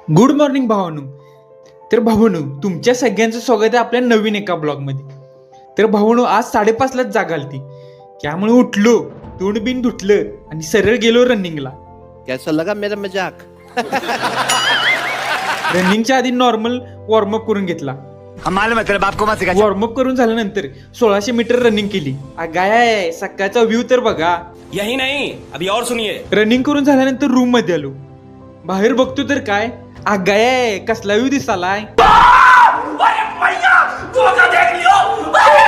Good morning भावानू. तर भावानू, तुमच्या सगळ्यांचं स्वागत आहे आपल्या नवीन एका ब्लॉगमध्ये. तर भावानू, आज 5:30लाच जाग आलती, त्यामुळे उठलो, तोंड बिन धुतलं आणि सरळ गेलो रनिंगला. कैसा लगा मेरा मजाक? रनिंगच्या आधी नॉर्मल वॉर्मअप करून घेतला. वॉर्मअप करून झाल्यानंतर 1600 मीटर रनिंग केली. गाय सकाळचा व्ह्यू तर बघा. यही नहीं, अभी और सुनिए. रनिंग करून झाल्यानंतर रूम मध्ये आलो. बाहेर बघतो तर काय, गाय कसला व्ह्यू दिसालाय.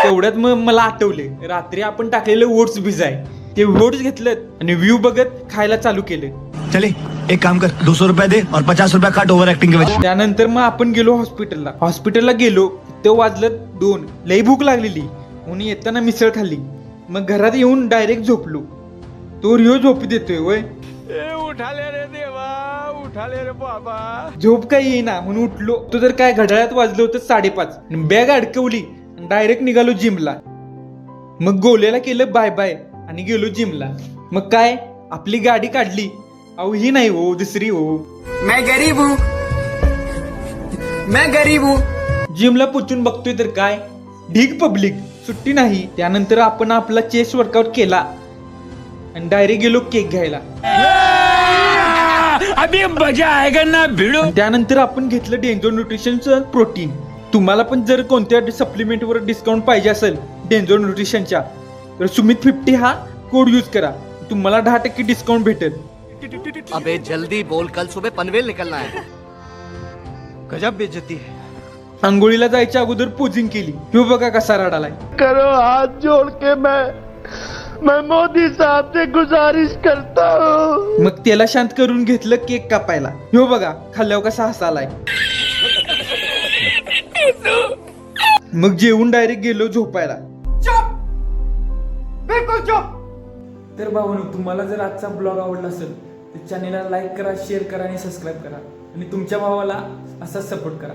तेवढ्यात मग मला आठवले, रात्री आपण टाकलेले ओट्स भिजाय. ते ओट्स घेतलं आणि व्ह्यू बघत खायला चालू केलं. चले एक काम कर, 200 रुपए दे और 50 रुपया काट ओव्हर ऍक्टिंग के वजह. त्यानंतर मग आपण गेलो हॉस्पिटलला गेलो. ते वाजलं 2. लई भूक लागलेली म्हणून येताना मिसळ खाल्ली. मग घरात येऊन डायरेक्ट झोपलो. तो रिओ झोपी देतोय वय. उठाले रे देवा, उठाले रे बाबा. झोप काही येईना म्हणून उठलो. तो तर काय घड्याळात वाजलं होतं 5:30. बॅग अडकवली आणि डायरेक्ट निघालो जिमला. मग गोल्याला केलं बाय बाय आणि गेलो जिमला. मग काय आपली गाडी काढली. अहो ही नाही हो, दुसरी हो. मैं गरीब हूँ. जिमला पोचून बघतोय तर काय ढीग पब्लिक, सुट्टी नाही. त्यानंतर आपण आपला चेस्ट वर्कआउट केला आणि डायरेक्ट गेलो केक घ्यायला. अभी मजा आएगा ना भिड़ो. त्यानंतर आपण घेतलं डेंजो न्यूट्रिशनचं प्रोटीन. तुम्हाला पण जर कोणत्या सप्लिमेंटवर डिस्काउंट पाहिजे असेल डेंजो न्यूट्रिशनच्या, तर सुमित 50 हा कोड यूज करा. तुम्हाला 10% डिस्काउंट भेटेल. अबे जल्दी बोल, कल सुबह पनवेल निकलना है. गजब बेइज्जती है. आंघोळीला जायच्या अगोदर पोजिंग केली. ह्यो बघा कसा रडालाय. करो हाथ जोड़ के मैं मोदी साहब से गुजारिश करता हूँ. मग त्याला शांत करून घेतलं केक कापायला. ह्यो बघा खाल्ल्यावर कसा हसालाय. मग जेवून डायरेक्ट गेलो झोपायला. बिल्कुल चुप. तर भावांनो, तुम्हाला जर आजचा ब्लॉग आवडला असेल तर चॅनेलला लाईक करा, शेअर करा आणि सबस्क्राईब करा आणि तुमच्या भावाला असाच सपोर्ट करा.